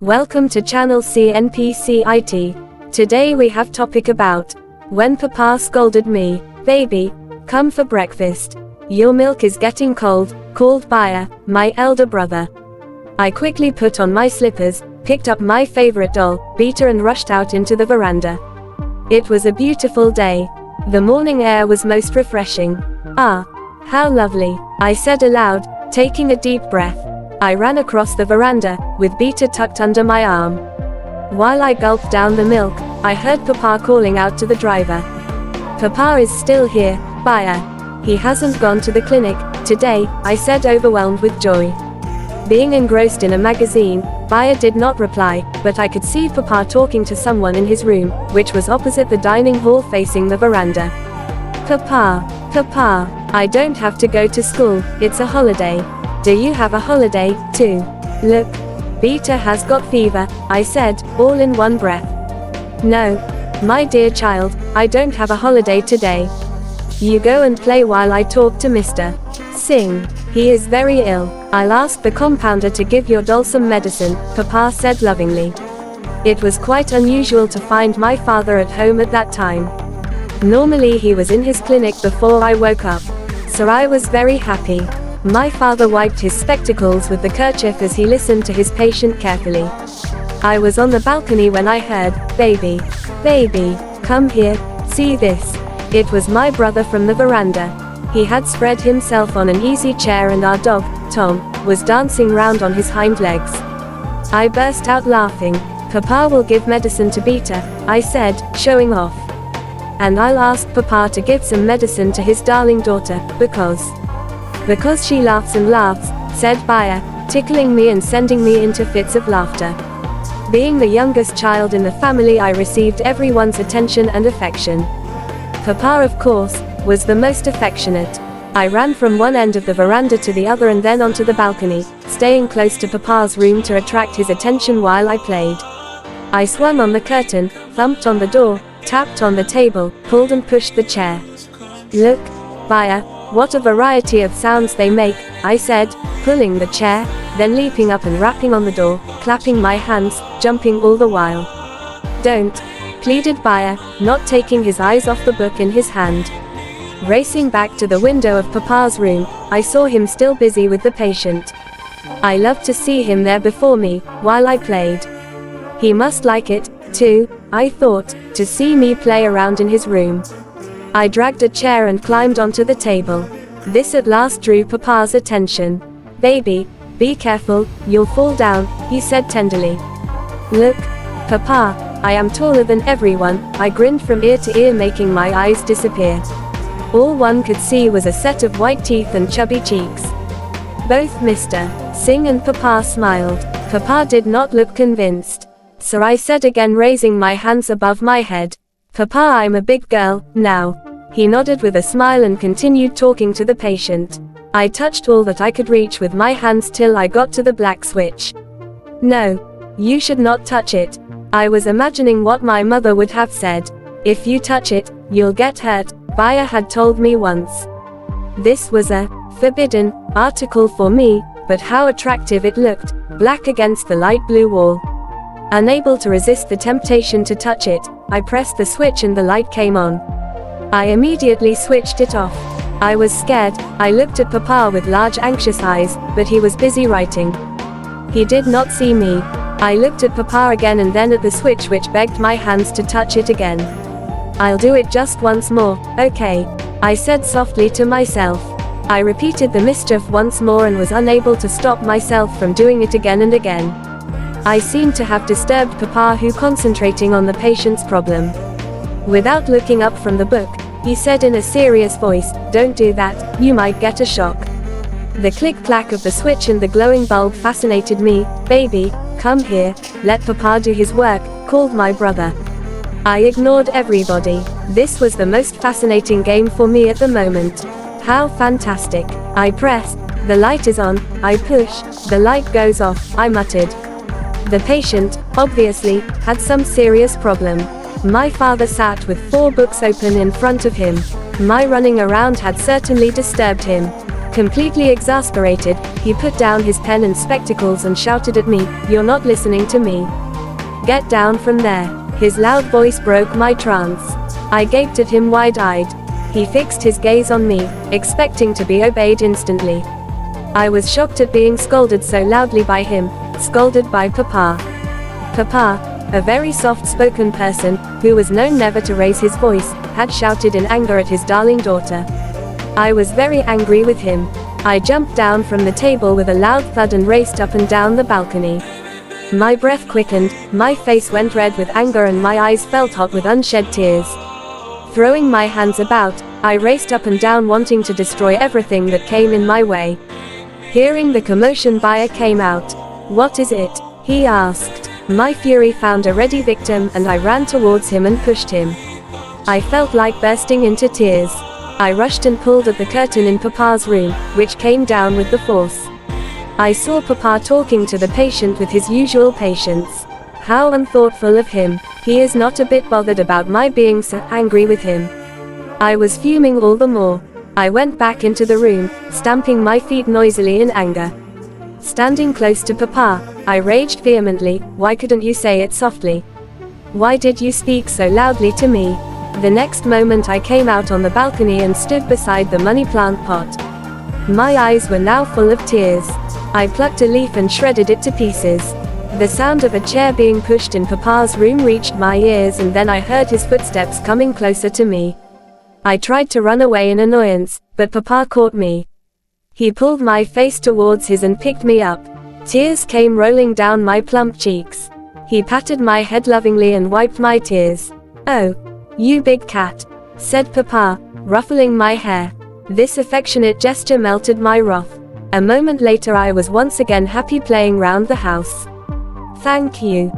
Welcome to channel CNPC-IT. Today we have topic about when Papa scolded me. Baby, come for breakfast. Your milk is getting cold, called Baya, my elder brother. I quickly put on my slippers, picked up my favorite doll, Beta, and rushed out into the veranda. It was a beautiful day. The morning air was most refreshing. Ah, how lovely, I said aloud, taking a deep breath. I ran across the veranda, with Beta tucked under my arm. While I gulped down the milk, I heard Papa calling out to the driver. Papa is still here, Baya. He hasn't gone to the clinic today, I said, overwhelmed with joy. Being engrossed in a magazine, Baya did not reply, but I could see Papa talking to someone in his room, which was opposite the dining hall facing the veranda. Papa, I don't have to go to school, it's a holiday. Do you have a holiday, too? Look, Beta has got fever, I said, all in one breath. No, my dear child, I don't have a holiday today. You go and play while I talk to Mr. Singh. He is very ill. I'll ask the compounder to give your doll some medicine, Papa said lovingly. It was quite unusual to find my father at home at that time. Normally he was in his clinic before I woke up, so I was very happy. My father wiped his spectacles with the kerchief as he listened to his patient carefully. I was on the balcony when I heard, baby, come here, see this. It was my brother from the veranda. He had spread himself on an easy chair and our dog, Tom, was dancing round on his hind legs. I burst out laughing. Papa will give medicine to Beta, I said, showing off. And I'll ask Papa to give some medicine to his darling daughter, because she laughs and laughs, said Baya, tickling me and sending me into fits of laughter. Being the youngest child in the family, I received everyone's attention and affection. Papa, of course, was the most affectionate. I ran from one end of the veranda to the other and then onto the balcony, staying close to Papa's room to attract his attention while I played. I swung on the curtain, thumped on the door, tapped on the table, pulled and pushed the chair. Look, Baya, what a variety of sounds they make, I said, pulling the chair, then leaping up and rapping on the door, clapping my hands, jumping all the while. Don't, pleaded Baya, not taking his eyes off the book in his hand. Racing back to the window of Papa's room, I saw him still busy with the patient. I loved to see him there before me, while I played. He must like it, too, I thought, to see me play around in his room. I dragged a chair and climbed onto the table. This at last drew Papa's attention. Baby, be careful, you'll fall down, he said tenderly. Look, Papa, I am taller than everyone, I grinned from ear to ear, making my eyes disappear. All one could see was a set of white teeth and chubby cheeks. Both Mr. Singh and Papa smiled. Papa did not look convinced. So I said again, raising my hands above my head, Papa, I'm a big girl, now. He nodded with a smile and continued talking to the patient. I touched all that I could reach with my hands till I got to the black switch. No, you should not touch it. I was imagining what my mother would have said. If you touch it, you'll get hurt, Baya had told me once. This was a forbidden article for me, but how attractive it looked, black against the light blue wall. Unable to resist the temptation to touch it, I pressed the switch and the light came on. I immediately switched it off. I was scared. I looked at Papa with large anxious eyes, but he was busy writing. He did not see me. I looked at Papa again and then at the switch, which begged my hands to touch it again. I'll do it just once more, okay, I said softly to myself. I repeated the mischief once more and was unable to stop myself from doing it again and again. I seemed to have disturbed Papa, who concentrating on the patient's problem. Without looking up from the book, he said in a serious voice, don't do that, you might get a shock. The click-clack of the switch and the glowing bulb fascinated me. Baby, come here, let Papa do his work, called my brother. I ignored everybody. This was the most fascinating game for me at the moment. How fantastic. I press, the light is on, I push, the light goes off, I muttered. The patient, obviously, had some serious problem. My father sat with 4 books open in front of him. My running around had certainly disturbed him. Completely exasperated, he put down his pen and spectacles and shouted at me, "You're not listening to me. Get down from there." His loud voice broke my trance. I gaped at him wide-eyed. He fixed his gaze on me, expecting to be obeyed instantly. I was shocked at being scolded so loudly by him, scolded by Papa. Papa, a very soft-spoken person, who was known never to raise his voice, had shouted in anger at his darling daughter. I was very angry with him. I jumped down from the table with a loud thud and raced up and down the balcony. My breath quickened, my face went red with anger and my eyes felt hot with unshed tears. Throwing my hands about, I raced up and down wanting to destroy everything that came in my way. Hearing the commotion, buyer came out. "What is it?" he asked. My fury found a ready victim and I ran towards him and pushed him. I felt like bursting into tears. I rushed and pulled at the curtain in Papa's room, which came down with the force. I saw Papa talking to the patient with his usual patience. How unthoughtful of him. He is not a bit bothered about my being so angry with him. I was fuming all the more. I went back into the room, stamping my feet noisily in anger. Standing close to Papa, I raged vehemently, "Why couldn't you say it softly? Why did you speak so loudly to me?" The next moment I came out on the balcony and stood beside the money plant pot. My eyes were now full of tears. I plucked a leaf and shredded it to pieces. The sound of a chair being pushed in Papa's room reached my ears and then I heard his footsteps coming closer to me. I tried to run away in annoyance, but Papa caught me. He pulled my face towards his and picked me up. Tears came rolling down my plump cheeks. He patted my head lovingly and wiped my tears. "Oh, you big cat," said Papa, ruffling my hair. This affectionate gesture melted my wrath. A moment later I was once again happy playing round the house. "Thank you,"